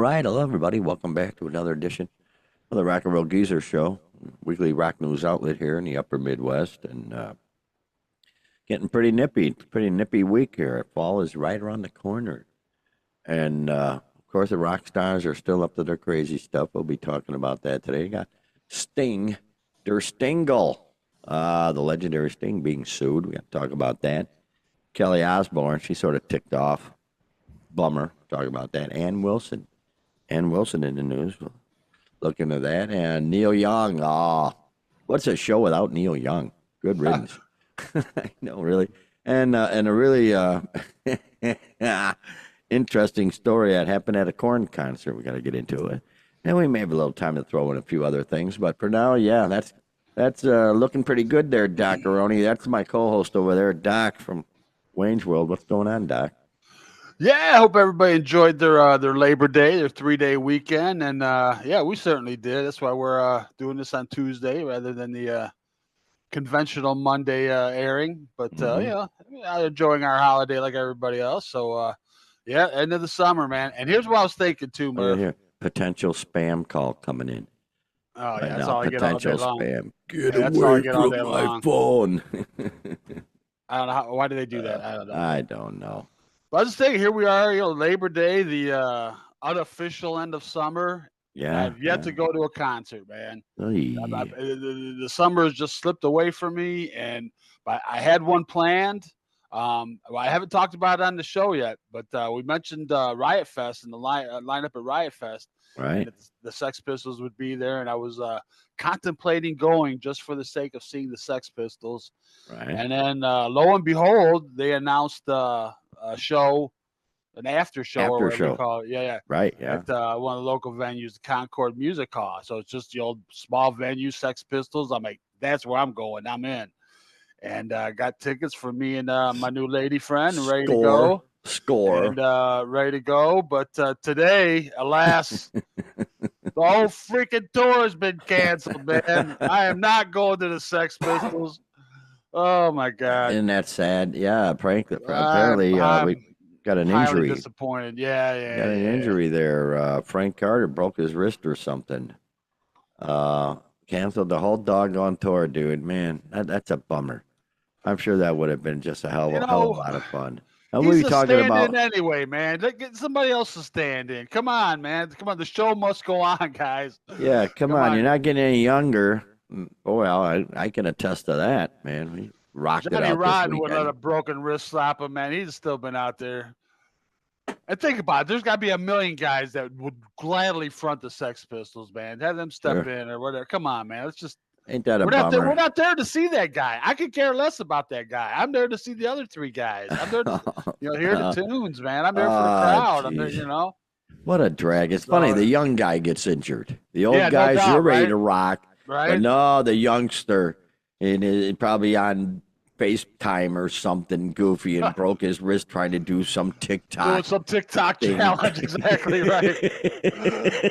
right, hello everybody. Welcome back to another edition of the Rock and Roll Geezer Show, weekly rock news outlet here in the Upper Midwest, and getting pretty nippy week here. Fall is right around the corner, and of course the rock stars are still up to their crazy stuff. We'll be talking about that today. You got Sting, der Stingle, the legendary Sting being sued. We got to talk about that. Kelly Osbourne, she sort of ticked off. Bummer. Talk about that. Ann Wilson in the news. We'll look into that. And Neil Young. What's a show without Neil Young? Good riddance. I know, really. And a really interesting story that happened at a Korn concert. We got to get into it. And we may have a little time to throw in a few other things. But for now, yeah, that's looking pretty good there, Doc Aroni. That's my co-host over there, Doc from Wayne's World. What's going on, Doc? Yeah, I hope everybody enjoyed their Labor Day, their 3-day weekend, and yeah, we certainly did. That's why we're doing this on Tuesday rather than the conventional Monday airing. But enjoying our holiday like everybody else. So yeah, end of the summer, man. And here's what I was thinking too, Murph. Here, potential spam call coming in. Oh yeah, that's all I get all day long. Spam. Get away from my phone. I don't know why do they do that. I don't know. But I was just thinking, here we are, Labor Day, the unofficial end of summer. Yeah, I've yet to go to a concert, man. Yeah. The summer has just slipped away from me, and I had one planned. I haven't talked about it on the show yet, but we mentioned Riot Fest and the lineup at Riot Fest. Right. The Sex Pistols would be there, and I was contemplating going just for the sake of seeing the Sex Pistols. Right. And then lo and behold, they announced a show, an after show, or whatever you call it. Yeah. Right, yeah. At one of the local venues, the Concord Music Hall. So it's just the old small venue, Sex Pistols. I'm like, that's where I'm going. I'm in. And got tickets for me and my new lady friend, ready to go. And ready to go. But today, alas, the whole freaking tour has been canceled, man. I am not going to the Sex Pistols. Oh, my God. Isn't that sad? Yeah, apparently we got an injury. Disappointed. Yeah. Got an injury there. Frank Carter broke his wrist or something. Canceled the whole doggone tour, dude. Man, that's a bummer. I'm sure that would have been just a hell of a lot of fun. And he's a stand-in anyway, man. Get somebody else to stand in. Come on, man. Come on. The show must go on, guys. Yeah, come on. You're not getting any younger. Well, I can attest to that, man. We rocked Johnny it out Rotten would let a broken wrist slap him, man. He's still been out there. And think about it. There's got to be a million guys that would gladly front the Sex Pistols, man. Have them step in or whatever. Come on, man. Let's just. Ain't that a bummer? We're not there to see that guy. I could care less about that guy. I'm there to see the other three guys. I'm there to hear the tunes, man. I'm there for the crowd. Geez. I'm there, What a drag. It's funny. The young guy gets injured. The old guys, you're ready to rock. Right. But no, the youngster, and probably on FaceTime or something goofy and broke his wrist trying to do some TikTok. Doing some TikTok challenge, exactly right.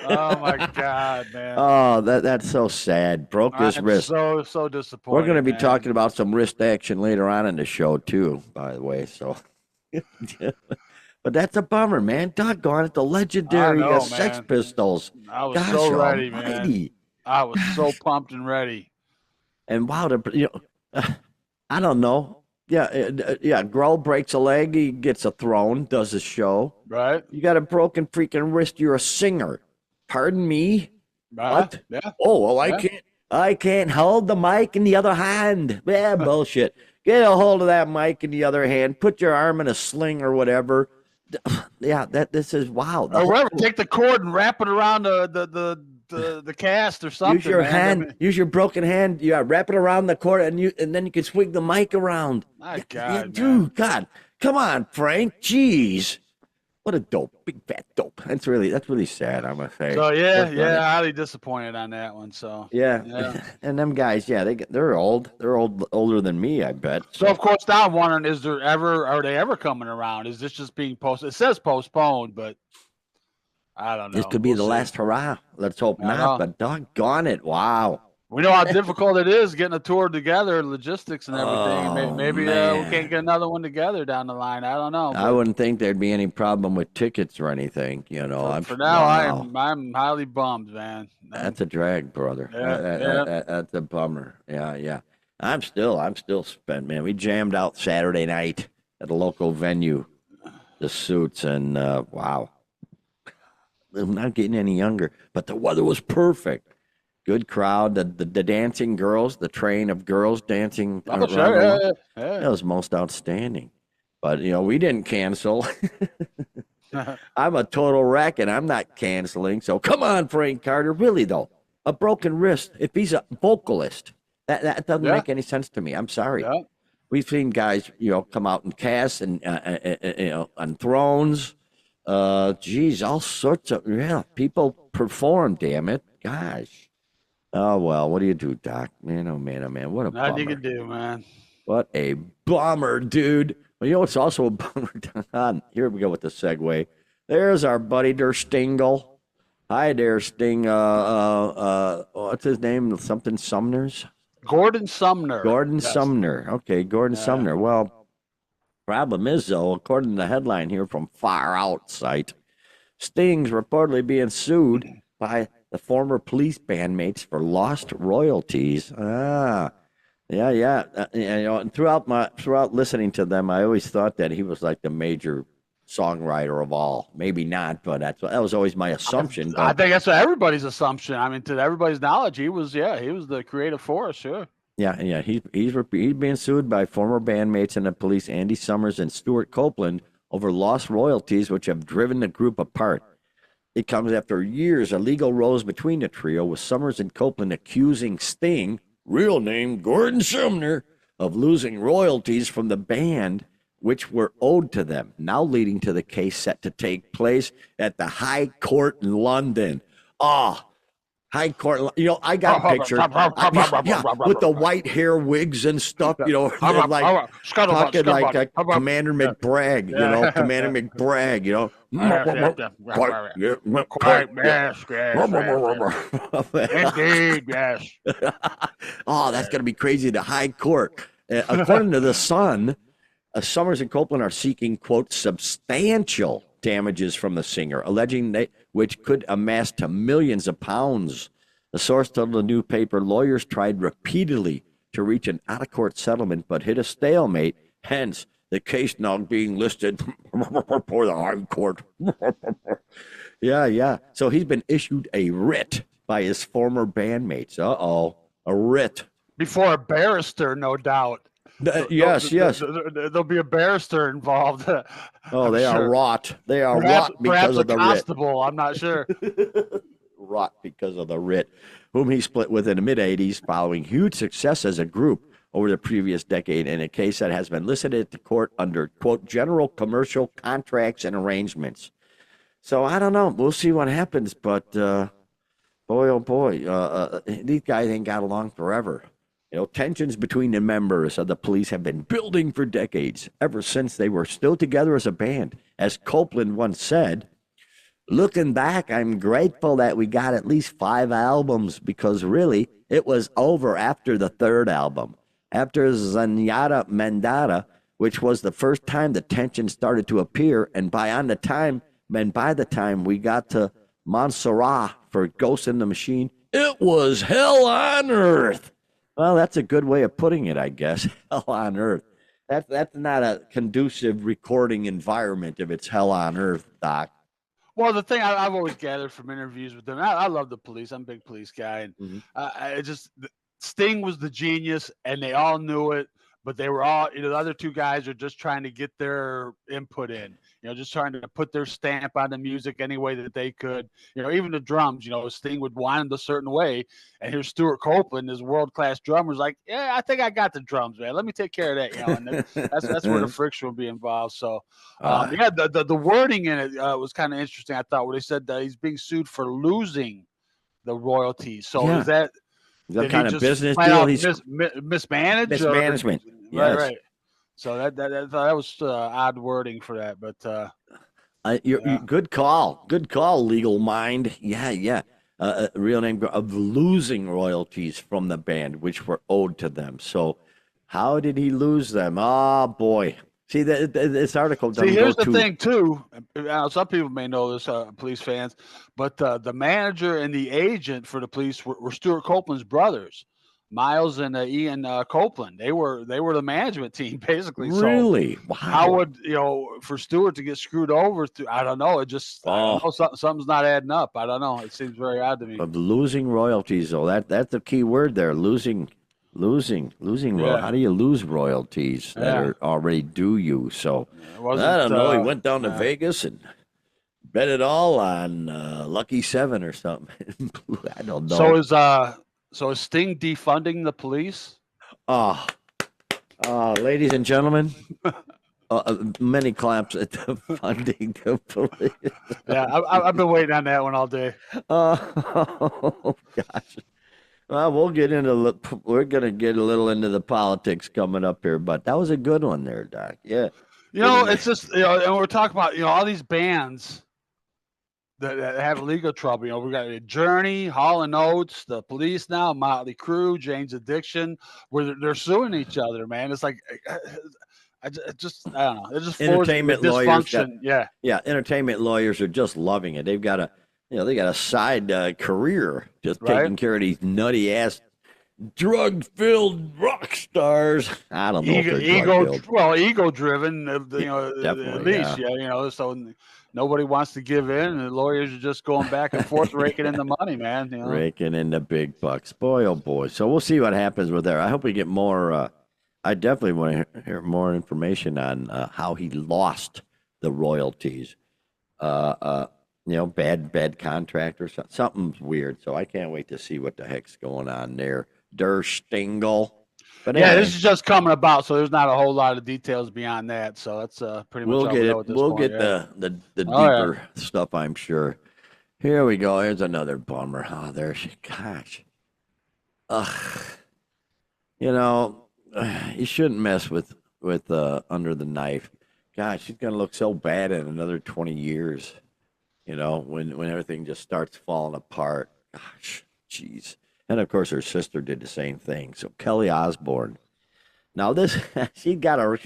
Oh my God, man. Oh, that's so sad. Broke his wrist. So disappointed. We're going to be talking about some wrist action later on in the show too, by the way. So, but that's a bummer, man. Doggone it, the legendary Sex Pistols. I was ready, man. I was so pumped and ready. And wow, I don't know. Yeah. Grohl breaks a leg, he gets a throne, does a show. Right. You got a broken freaking wrist. You're a singer. Pardon me. What? Yeah. Oh well, I can't hold the mic in the other hand. Yeah, bullshit. Get a hold of that mic in the other hand. Put your arm in a sling or whatever. Yeah, this is wow. Or whatever. Take the cord and wrap it around the cast or something. Use your hand. Use your broken hand. Yeah, wrap it around the cord, and then you can swing the mic around. My God, dude, God, come on, Frank. Jeez, what a dope, big fat dope. That's really sad. I'm gonna say. So yeah, highly disappointed on that one. So yeah. And them guys, they're old. They're older than me, I bet. So of course now I'm wondering, are they ever coming around? Is this just being posted? It says postponed, but. I don't know. This could be the last hurrah. Let's hope not, but doggone it. Wow. We know how difficult it is getting a tour together, logistics and everything. And Oh maybe we can't man. get another one together down the line. I don't know, I but wouldn't think there'd be any problem with tickets or anything. for now, Wow. I'm highly bummed, man. That's a drag, brother. Yeah, yeah. That's a bummer. Yeah, yeah. I'm still spent, man. We jammed out Saturday night at a local venue, the Suits, and wow, I'm not getting any younger. But the weather was perfect. Good crowd. The dancing girls, the train of girls dancing Oh, around sure. the lawn. Yeah, That was most outstanding. But we didn't cancel. yeah. I'm a total wreck, and I'm not canceling. So come on, Frank Carter. Really though, a broken wrist. If he's a vocalist, that doesn't Yeah, make any sense to me. I'm sorry. yeah. We've seen guys, come out and cast and on thrones. Geez, all sorts of people perform. Damn it, gosh. Oh well, what do you do, Doc? Man, oh man, oh man, what a Nothing you bummer. can do, man. What a bummer, dude. Well, it's also a bummer. Don. Here we go with the segue. There's our buddy Der Stingle. Hi there, Sting. What's his name? Something Sumners? Gordon Sumner. Gordon Yes. Sumner. Okay, Gordon Yeah. Sumner. Well, problem is, though, according to the headline here from Far Out site, Sting's reportedly being sued by the former police bandmates for lost royalties. Ah. Yeah, yeah. And throughout listening to them, I always thought that he was like the major songwriter of all. Maybe not, but that was always my assumption. I But think that's everybody's assumption. I mean, to everybody's knowledge, he was the creative force. Sure. yeah, yeah, he's being sued by former bandmates and the police, Andy Summers and Stuart Copeland, over lost royalties, which have driven the group apart. It comes after years of legal rows between the trio, with Summers and Copeland accusing Sting, real name Gordon Sumner, of losing royalties from the band which were owed to them, now leading to the case set to take place at the High Court in London. Ah, High Court, I got pictured, with the white hair wigs and stuff, they're like talking like Commander McBragg, Commander McBragg, Indeed, yes. Oh, that's going to be crazy. The High Court. According to The Sun, Summers and Copeland are seeking, quote, substantial damages from the singer, alleging which could amass to millions of pounds. The source told the newspaper lawyers tried repeatedly to reach an out-of-court settlement, but hit a stalemate, hence the case now being listed for the High Court. Yeah, yeah. So he's been issued a writ by his former bandmates. Uh-oh, a writ. Before a barrister, no doubt. Yes. There'll be a barrister involved. Oh, they are wrought. They are perhaps, wrought because of the writ. constable. I'm not sure. Wrought because of the writ, whom he split with in the mid-'80s following huge success as a group over the previous decade in a case that has been listed at the court under, quote, general commercial contracts and arrangements. So I don't know. We'll see what happens, but boy, oh boy, these guys ain't got along forever. Tensions between the members of the police have been building for decades, ever since they were still together as a band. As Copeland once said, looking back, I'm grateful that we got at least 5 albums, because really, it was over after the 3rd album. After Zenyatta Mandata, which was the first time the tension started to appear, and by the time we got to Montserrat for Ghost in the Machine, it was hell on earth. Well, that's a good way of putting it, I guess. Hell on earth. That's not a conducive recording environment if it's hell on earth, Doc. Well, the thing I've always gathered from interviews with them, I love the police. I'm a big police guy, and Sting was the genius, and they all knew it. But they were all, the other 2 guys are just trying to get their input in, just trying to put their stamp on the music any way that they could. Even the drums, Sting would wind a certain way. And here's Stuart Copeland, his world-class drummer's like, yeah, I think I got the drums, man. Let me take care of that, and that's where the friction would be involved. So, the wording in it was kind of interesting, I thought, where they said that he's being sued for losing the royalties. So is that... What kind of business deal he's mismanaged? Mismanagement. Yes. Right. So that was odd wording for that, but good call, legal mind. Yeah. real name of losing royalties from the band, which were owed to them. So, how did he lose them? Oh boy! See, this article See, doesn't go here's the too. thing too. Some people may know this, police fans, but the manager and the agent for the police were Stuart Copeland's brothers, Miles and Ian Copeland. They were the management team basically. So Really? how Wow! would for Stewart to get screwed over? I don't know. I don't Oh, know. Something's not adding up. I don't know. It seems very odd to me. of losing royalties, though. That's the key word there. Losing. How Yeah, do you lose royalties that yeah. are already due you? So, It I wasn't. don't know. He went down to Vegas and bet it all on Lucky Seven or something. I don't know. So is Sting defunding the police? Oh, ladies and gentlemen, many claps at the funding the police. Yeah, I've been waiting on that one all day. Oh gosh. Well, we're gonna get a little into the politics coming up here, but that was a good one there, Doc. Yeah. It's just and we're talking about all these bands that have legal trouble. We got Journey, Hall and Oates, the Police now, Motley Crue, Jane's Addiction, where they're suing each other. Man, it's like I don't know. It just forces the entertainment lawyers got dysfunction. Yeah, entertainment lawyers are just loving it. They've got a side career just right. taking care of these nutty ass drug filled rock stars. I don't know if they're drug filled. Ego driven. Definitely, at least, So nobody wants to give in, and the lawyers are just going back and forth, raking in the money, man. Raking in the big bucks. Boy, oh boy. So we'll see what happens with there. I hope we get more. I definitely want to hear more information on how he lost the royalties. Bad contract or something. Something's weird. So I can't wait to see what the heck's going on there. Der Stingel. But anyway, this is just coming about, so there's not a whole lot of details beyond that. So that's pretty much all we know at this point. The deeper stuff, I'm sure. Here we go. Here's another bummer. Oh, there she. Gosh. Ugh. You shouldn't mess with under the knife. Gosh, she's gonna look so bad in another 20 years. When everything just starts falling apart. Gosh, jeez. And of course, her sister did the same thing. So Kelly Osbourne. Now this, she got a right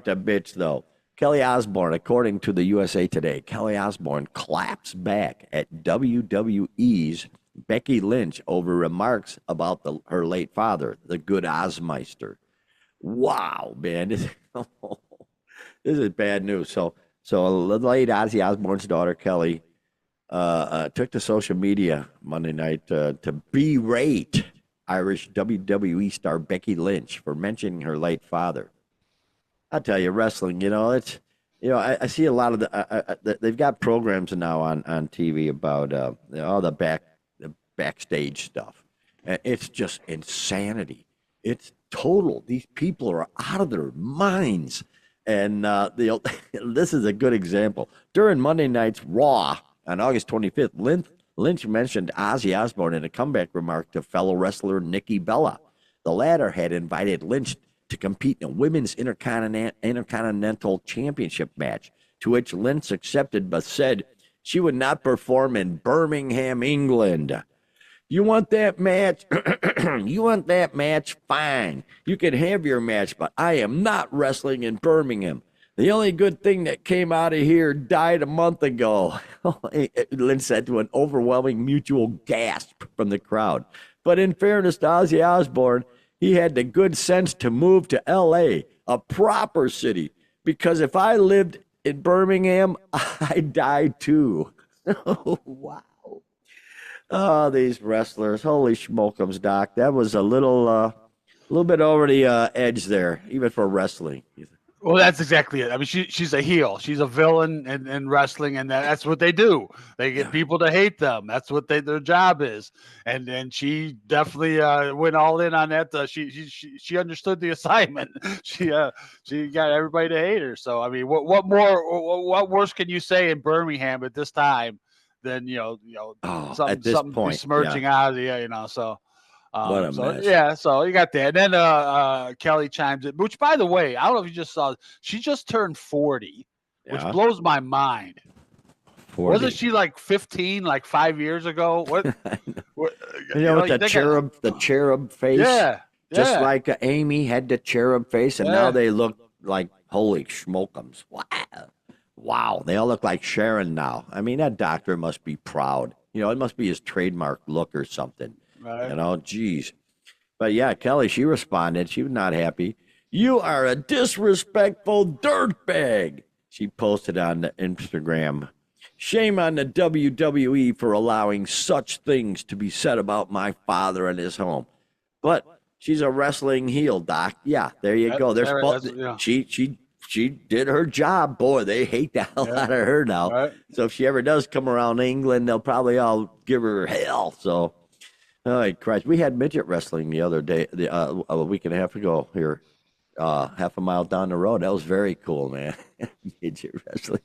to bitch though. Kelly Osbourne, according to the USA Today, Kelly Osbourne claps back at WWE's Becky Lynch over remarks about her late father, the good Ozmeister. Wow, man, this is bad news. So the late Ozzy Osbourne's daughter Kelly took to social media Monday night to berate Irish WWE star Becky Lynch for mentioning her late father. I tell you, wrestling, it's I see a lot of they've got programs now on TV about all the backstage stuff. And it's just insanity. It's total. These people are out of their minds. And this is a good example. During Monday night's Raw on August 25th, Lynch mentioned Ozzy Osbourne in a comeback remark to fellow wrestler Nikki Bella. The latter had invited Lynch to compete in a women's intercontinental championship match, to which Lynch accepted but said she would not perform in Birmingham, England. You want that match? You want that match? Fine. You can have your match, but I am not wrestling in Birmingham. The only good thing that came out of here died a month ago, Lynch said to an overwhelming mutual gasp from the crowd. But in fairness to Ozzy Osbourne, he had the good sense to move to L.A., a proper city, because if I lived in Birmingham, I'd die too. Wow. Oh, these wrestlers. Holy schmokums, Doc. That was a little bit over the edge there, even for wrestling. Well, that's exactly it. I mean, she's a heel. She's a villain in wrestling, and that's what they do. They get people to hate them. That's what their job is. And she definitely went all in on that. She understood the assignment. She got everybody to hate her. So I mean, what worse can you say in Birmingham at this time than something point, besmirching Ozzy? So. What a mess. Yeah, so you got that. And then Kelly chimes in, which, by the way, I don't know if you just saw, she just turned 40, which blows my mind. 40. Wasn't she like 15 like 5 years ago? What You know, with you think I, the cherub face, yeah, just yeah, like Amy had the cherub face, and now yeah. they look like holy schmokums. Wow, wow, they all look like Sharon now. I mean, that doctor must be proud. You know, it must be his trademark look or something. You Right. know, geez. But yeah, Kelly, she responded. She was not happy. You are a disrespectful dirtbag. She posted on the Instagram. Shame on the WWE for allowing such things to be said about my father and his home. But she's a wrestling heel, Doc. Yeah, there you go. They're That's yeah, she did her job. Boy, they hate the hell yeah, out of her now. right. So if she ever does come around England, they'll probably all give her hell. So, oh Christ, we had midget wrestling the other day, a week and a half ago here, half a mile down the road. That was very cool, man. Midget wrestling.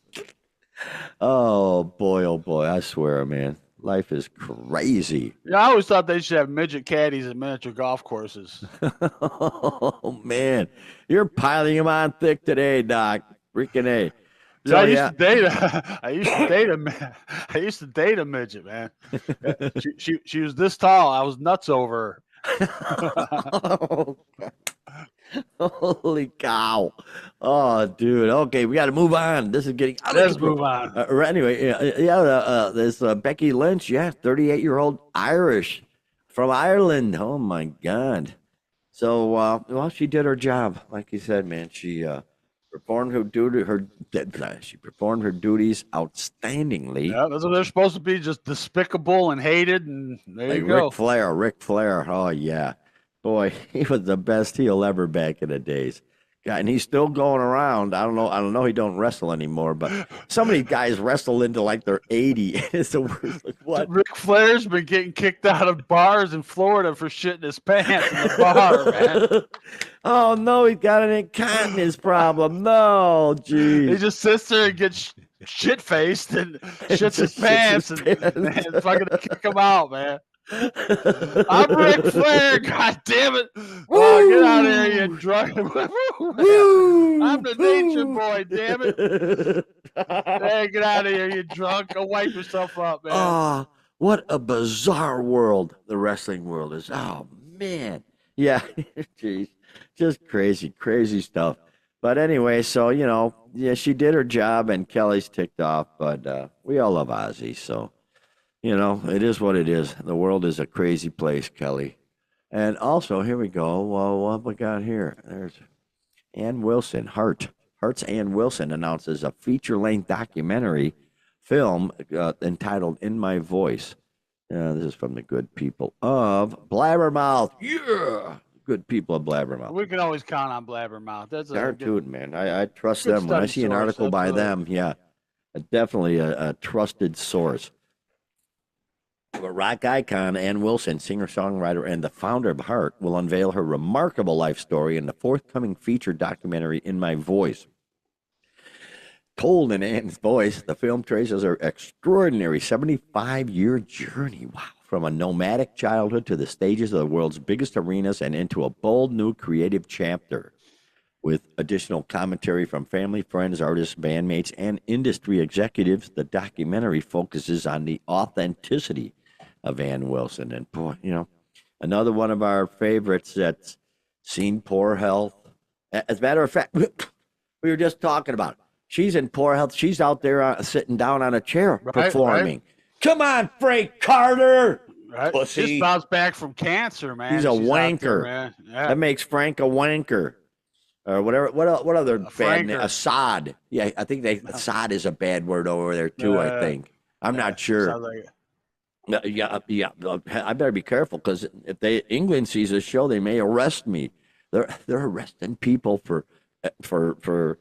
Oh boy, I swear, man, life is crazy. Yeah, I always thought they should have midget caddies at miniature golf courses. Oh man, you're piling them on thick today, Doc. Freaking A. Yeah, So I used yeah, to date a, I used to date I used to date a midget, man. Yeah, she was this tall. I was nuts over her. Holy cow. Oh, dude. Okay, we got to move on. This is getting out of Let's control. move on. Anyway, there's Becky Lynch. Yeah, 38-year-old Irish from Ireland. Oh, my God. So, well, she did her job. Like you said, man, she performed her duty. She performed her duties outstandingly. Yeah, that's what they're supposed to be, just despicable and hated, and there Like you go. Ric Flair. Oh yeah, boy, he was the best heel ever back in the days. God, and he's still going around. I don't know. He don't wrestle anymore, but some of these guys wrestle into like they're 80. It's the worst. Like, what? Ric Flair's been getting kicked out of bars in Florida for shitting his pants in the bar, man. Oh no, he's got an incontinence problem. No, geez. He just sits there and gets shit faced and shits his pants and fucking kick him out, man. I'm Ric Flair, god damn it. Oh, get out of here, you drunk. I'm the nature boy, damn it. Hey, get out of here, you drunk. Go wipe yourself up, man. Oh, what a bizarre world the wrestling world is. Oh man. Yeah, jeez. Just crazy stuff. But anyway, so yeah, she did her job and Kelly's ticked off, but we all love Ozzy, so it is what it is. The world is a crazy place, Kelly. And also, here we go. Well, what we got here? There's Ann Wilson, Heart's Ann Wilson announces a feature-length documentary film entitled "In My Voice." This is from the good people of Blabbermouth. Yeah, good people of Blabbermouth. We can always count on Blabbermouth. That's They're a good, too, man. I trust good them when I study see an source, article by absolutely. them. Yeah, definitely a trusted source. A rock icon, Ann Wilson, singer-songwriter and the founder of Heart, will unveil her remarkable life story in the forthcoming feature documentary "In My Voice." Told in Ann's voice, the film traces her extraordinary 75-year journey, wow, from a nomadic childhood to the stages of the world's biggest arenas and into a bold new creative chapter. With additional commentary from family, friends, artists, bandmates, and industry executives, the documentary focuses on the authenticity of Ann Wilson. And boy, another one of our favorites that's seen poor health. As a matter of fact, we were just talking about it. She's in poor health. She's out there sitting down on a chair performing. Right. Come on, Frank Carter. Right. Pussy. She's bounced back from cancer, man. He's a wanker. There, man. Yeah. That makes Frank a wanker. Or whatever. What other bad name? Assad. Yeah, I think Assad is a bad word over there too. I think. I'm not sure. Like yeah. I better be careful because if England sees this show, they may arrest me. They're arresting people for for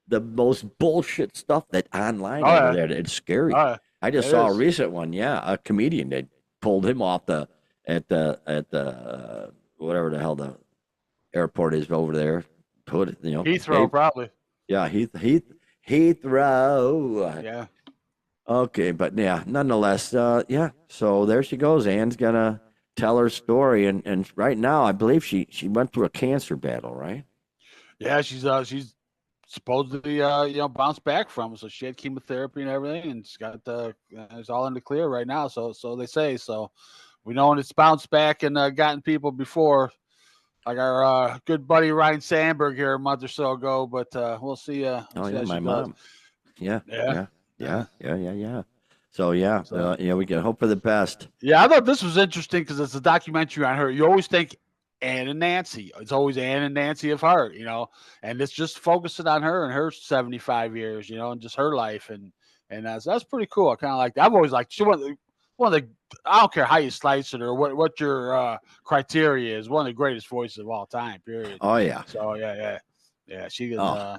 the most bullshit stuff that online over there. It's scary. I just saw a recent one. Yeah, a comedian. They pulled him off at the whatever the hell the airport is over there. Heathrow, probably. Yeah, Heathrow. Yeah. Okay, but yeah, nonetheless, yeah. So there she goes. Ann's gonna tell her story, and right now, I believe she went through a cancer battle, right? Yeah, she's supposedly bounced back from. So she had chemotherapy and everything, and she's got it's all in the clear right now. So they say. So we know it's bounced back and gotten people before, like our good buddy Ryan Sandberg here a month or so ago. But we'll see. Oh See yeah, how my she does. mom. Yeah, Yeah. yeah, yeah, yeah, yeah, yeah. So yeah, So we can hope for the best. yeah, I thought this was interesting because it's a documentary on her. You always think Ann and Nancy. It's always Ann and Nancy of Heart, and it's just focusing on her and her 75 years, and just her life, and that's pretty cool. I kind of like that. I've always liked she one of the I don't care how you slice it or what your criteria is. One of the greatest voices of all time. Period. Oh yeah. So yeah. She can Oh,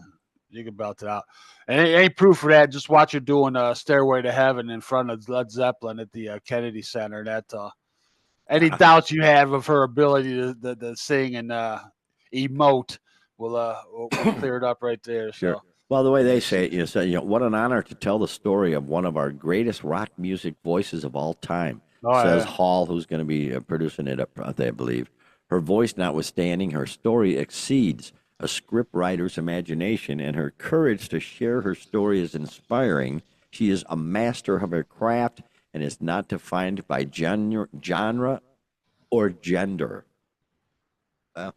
you can belt it out. And ain't proof for that. Just watch her doing Stairway to Heaven in front of Led Zeppelin at the Kennedy Center. That any doubts you have of her ability to sing and emote will clear it up right there. sure. So Well, the way they say it, what an honor to tell the story of one of our greatest rock music voices of all time, says Hall, who's going to be producing it up, I believe. Her voice notwithstanding, her story exceeds a scriptwriter's imagination, and her courage to share her story is inspiring. She is a master of her craft and is not defined by genre or gender. Well,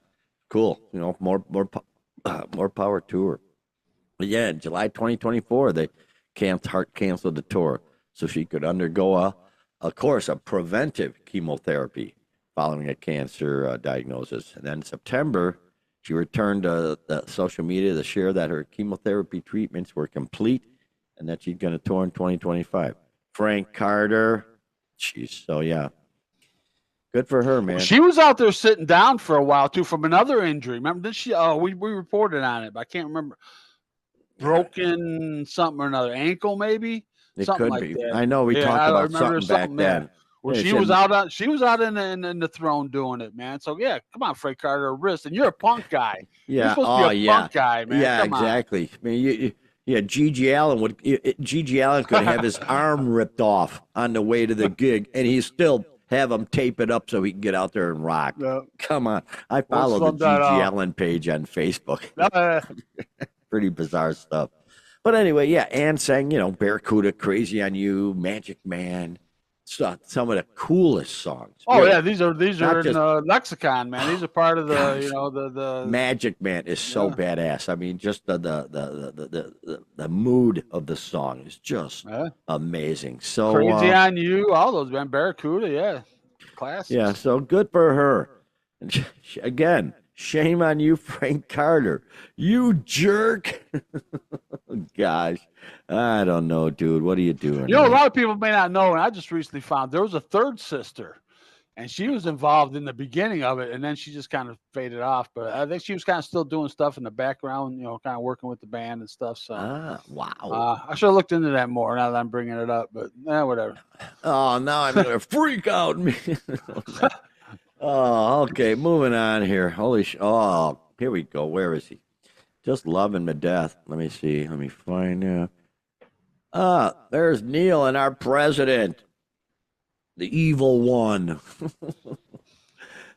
cool. More power to her. But yeah, in July 2024, they canceled the tour so she could undergo a course of preventive chemotherapy following a cancer diagnosis. And then in September, she returned to the social media to share that her chemotherapy treatments were complete and that she's going to tour in 2025. Frank Carter, jeez, so yeah, good for her, man. she was out there sitting down for a while too from another injury. Remember? Did she? Oh, we reported on it, but I can't remember. Broken something or another, ankle maybe. It Something could like be. that. I know we Yeah, talked I about remember something back then. Well, Yeah, she was out in the throne doing it, man. So yeah, come on, Frank Carter, a wrist, and you're a punk guy. You're Yeah. supposed to be Oh, a yeah. punk guy, man. Yeah, Come exactly. I mean, yeah, Gigi Allen could have his arm ripped off on the way to the gig, and he still have him tape it up so he can get out there and rock. on. Come on. I follow the Gigi Allen page on Facebook. Pretty bizarre stuff. But anyway, yeah, Ann sang, Barracuda, Crazy on You, Magic Man, some of the coolest songs. Oh really. yeah, these are Not in just- lexicon, man. These are part of the Gosh. the Magic Man is so badass. I mean, just the mood of the song is just amazing. So Crazy on You, all those, man. Barracuda, yeah, classics. yeah, so good for her. And again, shame on you, Frank Carter. You jerk. Gosh, I don't know, dude. What are you doing? A lot of people may not know, and I just recently found there was a third sister, and she was involved in the beginning of it, and then she just kind of faded off. But I think she was kind of still doing stuff in the background, kind of working with the band and stuff. So, wow. I should have looked into that more now that I'm bringing it up. But whatever. Oh, now I'm gonna freak out, man. Oh, okay. Moving on here. Holy oh, here we go. Where is he? Just loving to death. Let me see. Let me find. There's Neil and our president, the evil one.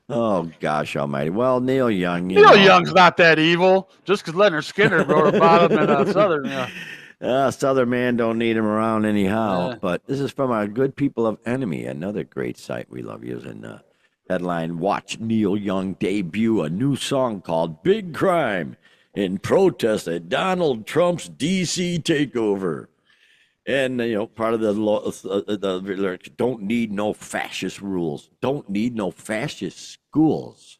Oh gosh almighty. Well, Neil Young. Neil Young's not that evil. Just because Leonard Skinner wrote about him in Southern. Southern man don't need him around anyhow. But this is from our good people of Enemy, another great site we love using. Headline: Watch Neil Young debut a new song called "Big Crime" in protest at Donald Trump's D.C. takeover. And, part of the lyrics, don't need no fascist rules. Don't need no fascist schools.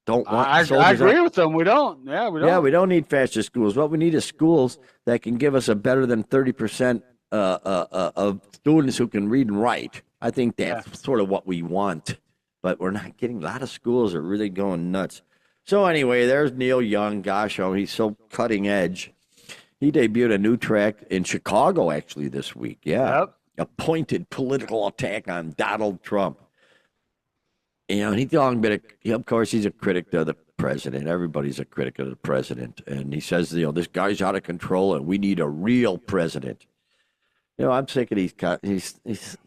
Don't want I agree with them. We don't. Yeah, we don't. Yeah, we don't need fascist schools. What we need is schools that can give us a better than 30% of students who can read and write. I think that's sort of what we want. But we're not getting, a lot of schools are really going nuts. So anyway, there's Neil Young. Gosh, he's so cutting edge. He debuted a new track in Chicago, actually, this week. Yeah. Yep. A pointed political attack on Donald Trump. He's long been, of course, he's a critic of the president. Everybody's a critic of the president. And he says, this guy's out of control and we need a real president. I'm sick of these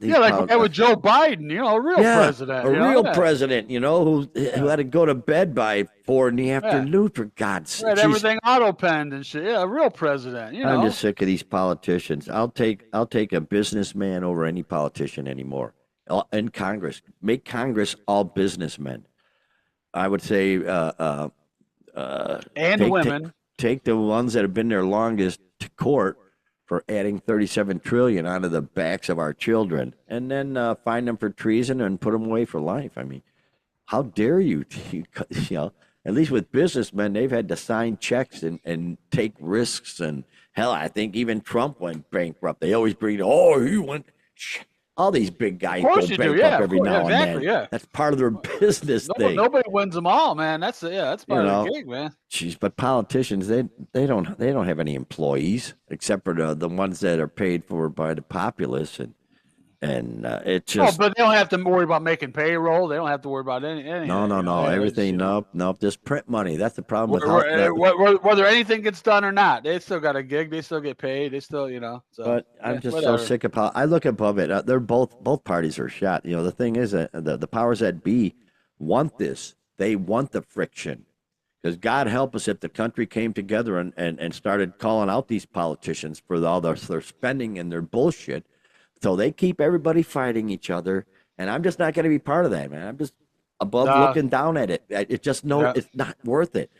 Yeah, like we had with Joe Biden, a real president. a real Yeah. president, who had to go to bed by 4 in the afternoon, for God's sake. Right, everything auto-penned and shit. Yeah, a real president, I'm just sick of these politicians. I'll take a businessman over any politician anymore. In Congress, make Congress all businessmen. I would say, and women. Take the ones that have been there longest to court for adding 37 trillion onto the backs of our children, and then fine them for treason and put them away for life. I mean, how dare you? At least with businessmen, they've had to sign checks and take risks. And hell, I think even Trump went bankrupt. They always bring, he went. All these big guys go bankrupt every now and then. Yeah. That's part of their business thing. Nobody wins them all, man. That's part of the gig, man. Jeez, but politicians, they don't have any employees except for the ones that are paid for by the populace, and it just. But they don't have to worry about making payroll. They don't have to worry about anything. No. Everything, nope. Just print money. That's the problem with whether anything gets done or not. They still got a gig. They still get paid. They still, So, but I'm just so sick of I look above it. They're both parties are shot. The thing is that the powers that be want this. They want the friction. Because God help us if the country came together and started calling out these politicians for all their spending and their bullshit. So they keep everybody fighting each other, and I'm just not going to be part of that, man. I'm just above looking down at it. It's just it's not worth it.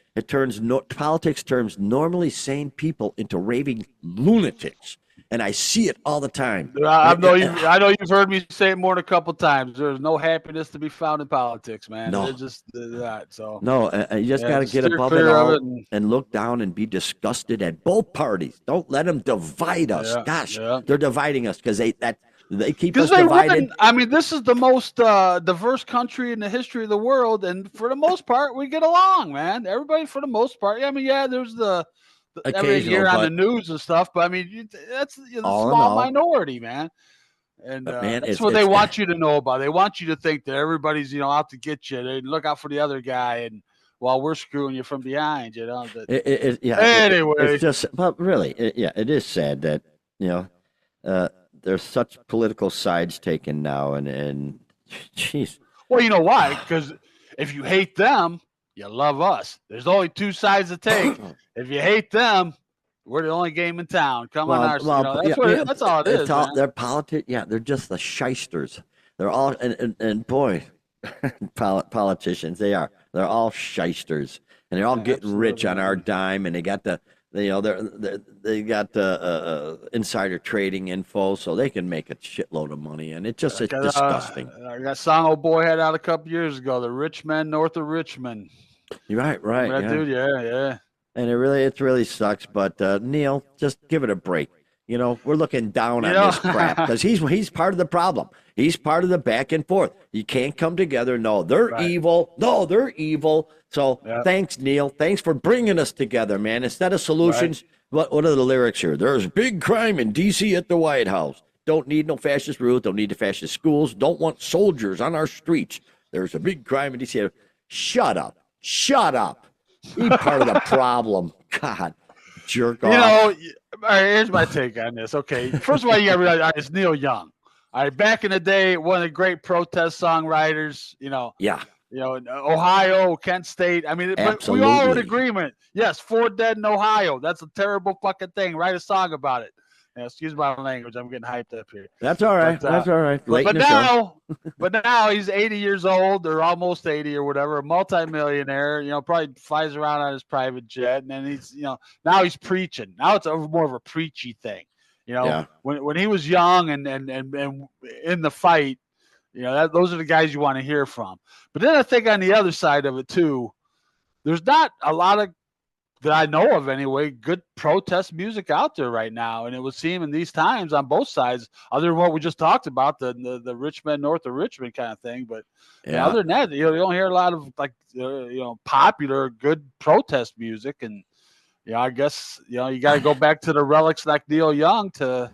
Politics turns normally sane people into raving lunatics, and I see it all the time. I know you've heard me say it more than a couple times. There's no happiness to be found in politics, man. No, it's just that. So no, you just got to get above it all and look down and be disgusted at both parties. Don't let them divide us. They're dividing us because they keep us divided. I mean, this is the most diverse country in the history of the world, and for the most part, we get along, man. Everybody, for the most part. I mean, there's every year on the news and stuff, but I mean, that's a small minority, man. And that's what they want you to know about. They want you to think that everybody's, out to get you. They look out for the other guy, and while we're screwing you from behind, Anyway, it's just, but really, it is sad that there's such political sides taken now, and jeez. Well, you know why? Because if you hate them, you love us. There's only two sides to take. If you hate them, we're the only game in town. Come on, that's all it is. They're they're just the shysters. They're all and boy, politicians. They're all shysters, and they're all getting rich on our dime, and they got they got the insider trading info, so they can make a shitload of money, and it's disgusting. That song old boy had out a couple years ago, "The Rich Men North of Richmond." You're right. That dude, yeah. And it really sucks. But Neil, just give it a break. We're looking down on this crap because he's part of the problem. He's part of the back and forth. You can't come together. No, they're evil. No, they're evil. So thanks, Neil. Thanks for bringing us together, man. Instead of solutions, what are the lyrics here? There's big crime in D.C. at the White House. Don't need no fascist rule. Don't need the fascist schools. Don't want soldiers on our streets. There's a big crime in D.C. Shut up. Be part of the problem. God, jerk off. All right, here's my take on this. Okay, first of all, you got to realize it's Neil Young. All right, back in the day, one of the great protest songwriters. Ohio, Kent State. I mean, but we all in agreement. Yes, 4 dead in Ohio. That's a terrible fucking thing. Write a song about it. Excuse my language. I'm getting hyped up here. That's all right. That's all right. But now he's 80 years old, or almost 80 or whatever, a multimillionaire, probably flies around on his private jet. And then he's, now he's preaching. Now it's more of a preachy thing. When he was young and in the fight, those are the guys you want to hear from. But then I think on the other side of it too, there's not a lot of, that I know of anyway, good protest music out there right now. And it would seem in these times on both sides, other than what we just talked about, the rich men north of Richmond kind of thing. But other than that, you don't hear a lot of popular, good protest music. And, I guess, you got to go back to the relics like Neil Young to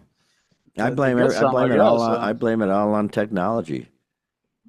I blame it all on technology.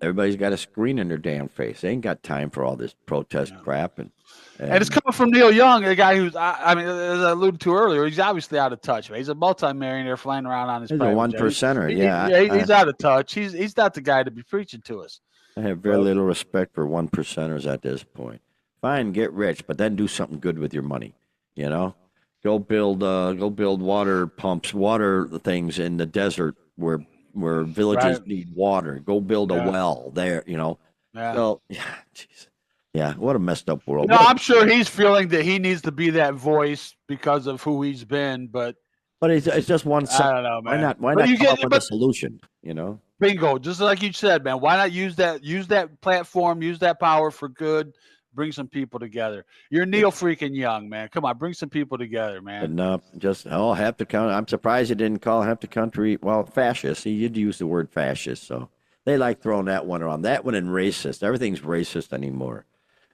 Everybody's got a screen in their damn face. They ain't got time for all this protest Yeah. crap. And it's coming from Neil Young, a guy who's, I mean, as I alluded to earlier, he's obviously out of touch. Man. He's a multimillionaire flying around on his he's a private one jet. percenter. Yeah, He's out of touch. He's not the guy to be preaching to us. I have very little respect for one percenters at this point. Fine, get rich, but then do something good with your money. You know, go build water pumps, water things in the desert where villages need water. Go build a well there. You know. Yeah. So, yeah, jeez. Yeah, what a messed up world. No, I'm sure he's feeling that he needs to be that voice because of who he's been, but it's just one side. I don't know, man. Why not come up with a solution, you know? Bingo, just like you said, man. Why not use that platform, use that power for good, bring some people together. You're Neil freaking Young, man. Come on, bring some people together, man. And half the country. I'm surprised you didn't call half the country, well, fascist. See, you'd use the word fascist, so they like throwing that one around. That one and racist. Everything's racist anymore.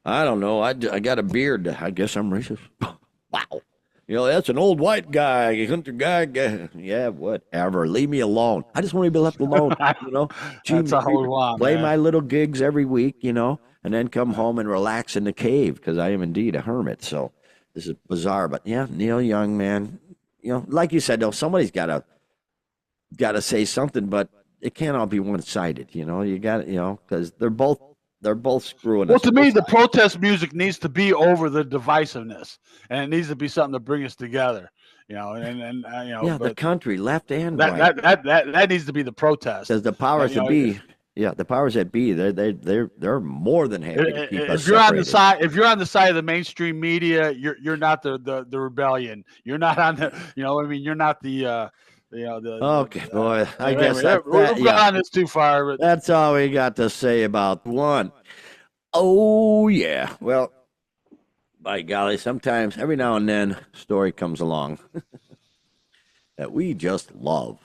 I don't know. I got a beard. I guess I'm racist. Wow. You know, that's an old white guy, hunter guy. Yeah, whatever. Leave me alone. I just want to be left alone. You know, that's a whole lot. Play my little gigs every week, you know, and then come home and relax in the cave because I am indeed a hermit. So this is bizarre, but yeah, Neil Young, man. You know, like you said, though, somebody's got to say something, but it can't all be one sided. You know, you got you know, because they're both screwing us. Well, to me, the protest music needs to be over the divisiveness, and it needs to be something to bring us together. You know, and you know, yeah, the country, left and right. That needs to be the protest. Because the powers that be, the powers that be, they're more than happy to keep us separated. If you're on the side of the mainstream media, you're not the rebellion. You're not on the, you know, I mean, you're not the. Boy, I guess we've gone this too far. But that's all we got to say about one. Oh yeah, well, by golly, sometimes every now and then, a story comes along that we just love,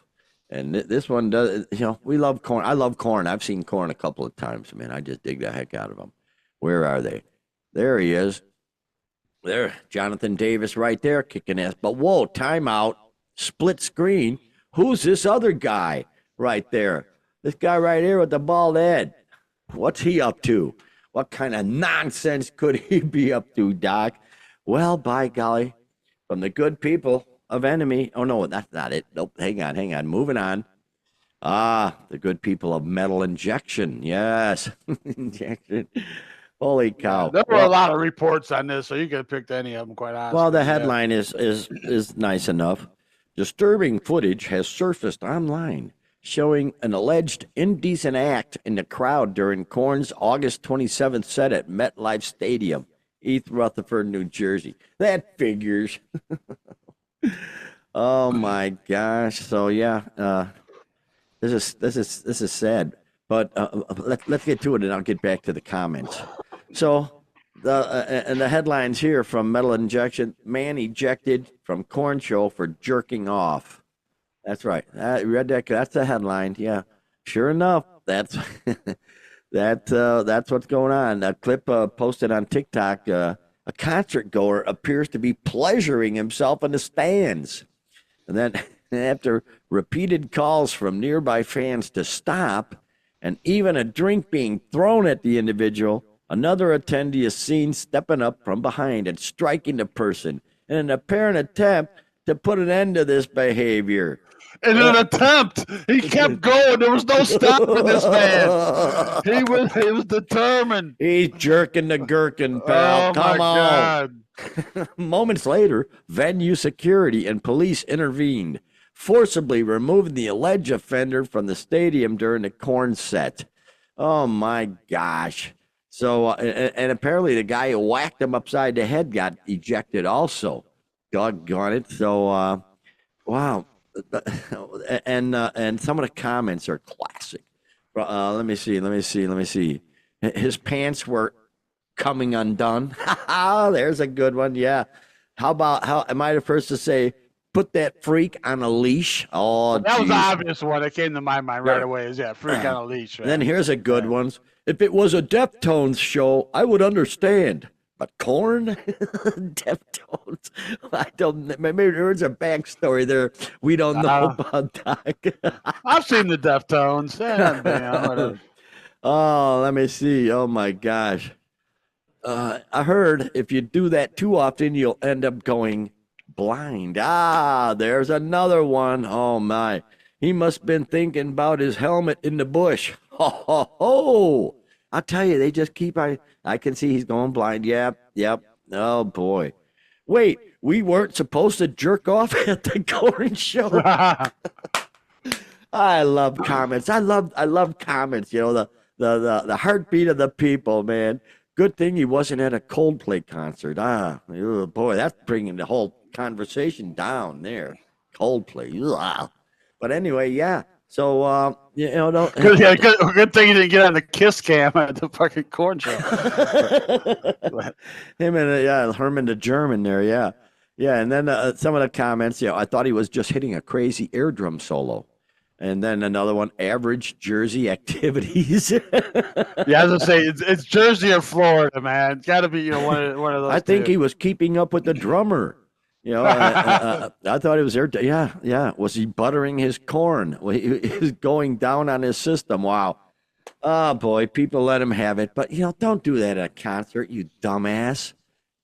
and this one does. You know, we love Korn. I love Korn. I've seen Korn a couple of times. Man, I just dig the heck out of them. Where are they? There he is. There, Jonathan Davis, right there, kicking ass. But whoa, timeout. Split screen. Who's this other guy right there? This guy right here with the bald head. What's he up to? What kind of nonsense could he be up to, Doc? Well, by golly, from the good people of Enemy. Oh, no, that's not it. Nope, hang on. Moving on. The good people of Metal Injection. Yes, Injection. Holy cow! There were a lot of reports on this, so you could have picked any of them, quite honestly. Well, the headline is nice enough. Disturbing footage has surfaced online showing an alleged indecent act in the crowd during Korn's August 27th set at MetLife Stadium, East Rutherford, New Jersey. That figures. Oh my gosh! So yeah, this is sad. But let's get to it, and I'll get back to the comments. So. And the headlines here from Metal Injection: man ejected from Korn show for jerking off. That's right. You read that? That's the headline. Yeah, sure enough, that's that's what's going on. A clip posted on TikTok. A concert goer appears to be pleasuring himself in the stands, and then after repeated calls from nearby fans to stop, and even a drink being thrown at the individual. Another attendee is seen stepping up from behind and striking the person in an apparent attempt to put an end to this behavior. In an attempt, he kept going. There was no stopping this man. He was determined. He's jerking the gherkin, pal. Oh, come on. God. Moments later, venue security and police intervened, forcibly removing the alleged offender from the stadium during the Korn set. Oh my gosh. So, and apparently the guy who whacked him upside the head got ejected also. Doggone it. So, wow. And some of the comments are classic. Let me see. His pants were coming undone. There's a good one. Yeah. How am I the first to say, put that freak on a leash? Oh, that was the obvious one that came to my mind right away. Is freak on a leash. Right? Then here's a good one. If it was a Deftones show, I would understand. But Korn? Deftones? I don't. Maybe there's a backstory there we don't know about, Doc. I've seen the Deftones. Oh, let me see. Oh my gosh. I heard if you do that too often, you'll end up going blind. Ah, there's another one. Oh my. He must have been thinking about his helmet in the bush. Ho ho ho. I'll tell you, they just keep I can see he's going blind. Yep, yep. Oh boy. Wait, we weren't supposed to jerk off at the Korn show. I love comments. I love comments. You know the heartbeat of the people, man. Good thing he wasn't at a Coldplay concert. Ah, oh boy, that's bringing the whole conversation down there. Coldplay. Ugh. But anyway, yeah. So you know, don't, Good thing you didn't get on the kiss cam at the fucking corn show. him and Herman the German there, yeah, yeah. And then some of the comments, I thought he was just hitting a crazy air drum solo. And then another one, average Jersey activities. Yeah, I was gonna say it's Jersey or Florida, man. It's got to be one of those. I think two. he was keeping up with the drummer. I thought it was there. Yeah, yeah. Was he buttering his corn? Well, he was going down on his system. Wow. Oh boy, people let him have it, but don't do that at a concert, you dumbass.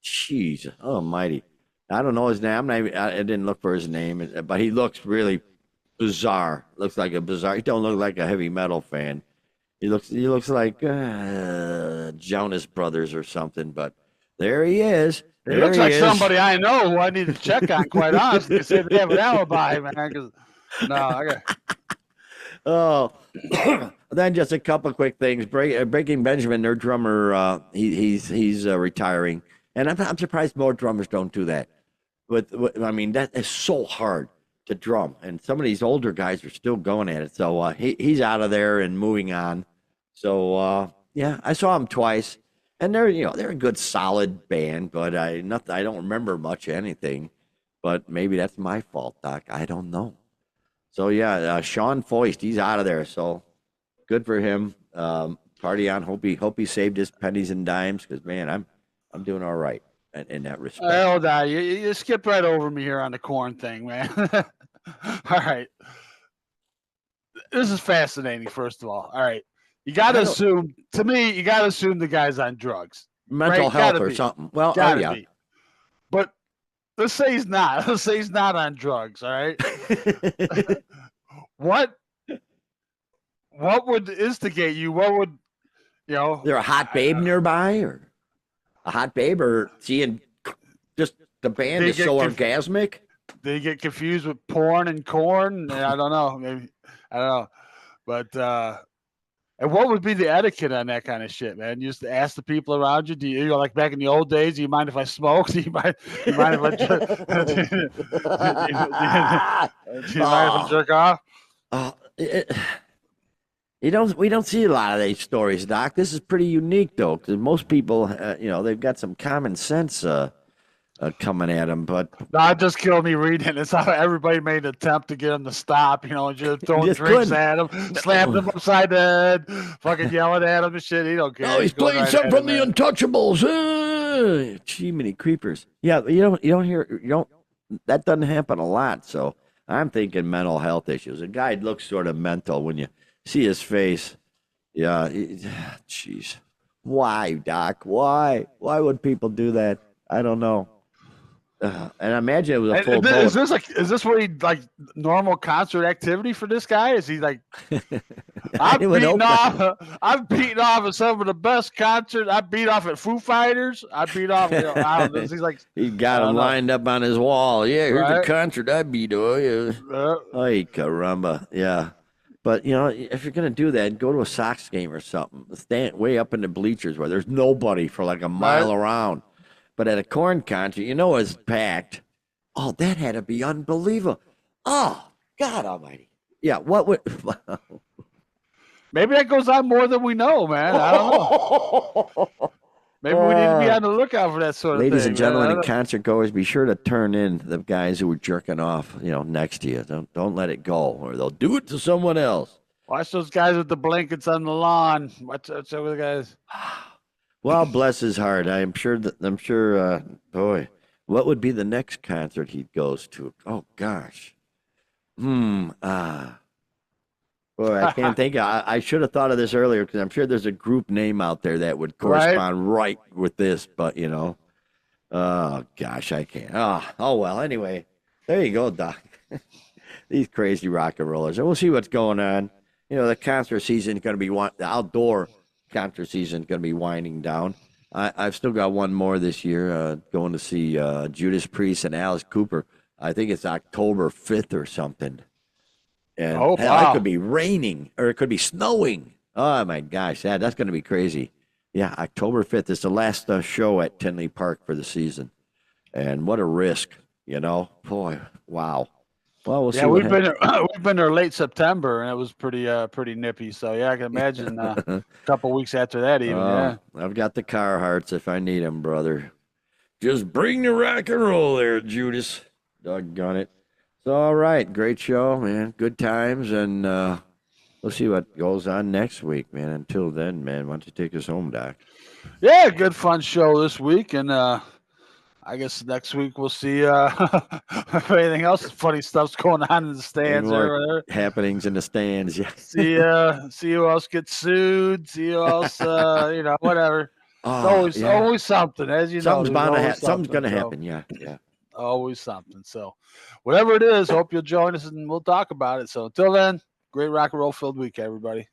Jeez, almighty. I don't know his name. I didn't look for his name, but he looks really bizarre. Looks like a bizarre. He don't look like a heavy metal fan. He looks like Jonas Brothers or something. But there he is. He looks like somebody I know who I need to check on. Quite honestly, they say they have an alibi, man. No, I got. Oh, then just a couple quick things. Breaking Benjamin, their drummer, he's retiring, and I'm surprised more drummers don't do that. But I mean, that is so hard to drum, and some of these older guys are still going at it. So he's out of there and moving on. So yeah, I saw him twice, and they're a good solid band, but I don't remember much of anything. But maybe that's my fault, Doc. I don't know. So yeah, Sean Foist, he's out of there. So good for him. Party on. Hope he saved his pennies and dimes because man, I'm doing all right in that respect. Hold on, you skipped right over me here on the corn thing, man. All right, this is fascinating. First of all right, you got to assume. To me, you got to assume the guy's on drugs, mental health or something. Well, yeah. Be. But let's say he's not. Let's say he's not on drugs. All right. What would instigate you? What would there a hot babe nearby, or a hot babe, or seeing just the band is so orgasmic? They get confused with porn and corn. I don't know. Maybe I don't know. But and what would be the etiquette on that kind of shit, man? You just ask the people around you. Do you like back in the old days? Do you mind if I smoke? Do you mind if I jerk off? We don't see a lot of these stories, Doc. This is pretty unique, though, because most people, they've got some common sense coming at them. But no, it just killed me reading. It's how everybody made an attempt to get him to stop. And just throwing drinks at him, slapping him upside the head, fucking yelling at him and shit. He don't care. Oh, he's playing something from the Untouchables. Gee, many creepers. Yeah, you don't hear that doesn't happen a lot. So I'm thinking mental health issues. A guy looks sort of mental when you see his face. Yeah, jeez. Why, Doc? Why would people do that? I don't know. And I imagine it was a full boat. Is this what he like normal concert activity for this guy? Is he like I've beaten off at some of the best concerts. I beat off at Foo Fighters. I beat off. I don't know. He's like he got him lined up on his wall. Yeah, here's a concert I beat. Oh yeah. Ay caramba. Yeah. But if you're gonna do that, go to a Sox game or something. Stand way up in the bleachers where there's nobody for like a mile around. But at a Korn concert, it's packed. Oh, that had to be unbelievable. Oh, God Almighty! Yeah, what would? Maybe that goes on more than we know, man. I don't know. Maybe we need to be on the lookout for that sort of thing. Ladies and gentlemen, and concert goers, be sure to turn in the guys who are jerking off, next to you. Don't let it go, or they'll do it to someone else. Watch those guys with the blankets on the lawn. Watch over the guys. Well, bless his heart. I'm sure, boy, what would be the next concert he goes to? Oh, gosh. Boy, Boy, I can't think. I should have thought of this earlier because I'm sure there's a group name out there that would Right? correspond right with this, but oh gosh, I can't. Oh well. Anyway, there you go, Doc. These crazy rock and rollers, and we'll see what's going on. The concert season is going to be the outdoor concert season is going to be winding down. I've still got one more this year. Going to see Judas Priest and Alice Cooper. I think it's October 5th or something. And Oh, hell, it wow. could be raining or it could be snowing. Oh my gosh, that's going to be crazy. Yeah, October 5th is the last show at Tinley Park for the season. And what a risk, Boy, wow. Well, we'll see what happens. We've been there late September, and it was pretty nippy. So yeah, I can imagine a couple weeks after that, even. Yeah. I've got the car hearts if I need them, brother. Just bring the rock and roll there, Judas. Doggone it. So, all right, great show, man. Good times, and we'll see what goes on next week, man. Until then, man, why don't you take us home, Doc? Yeah, good fun show this week, and I guess next week we'll see if anything else funny stuff's going on in the stands there. Happenings in the stands, yeah. See who else gets sued. See who else, whatever. It's always something, as you know. Something's gonna happen, yeah. Always something. So, whatever it is, hope you'll join us and we'll talk about it. So, until then, great rock and roll filled week, everybody.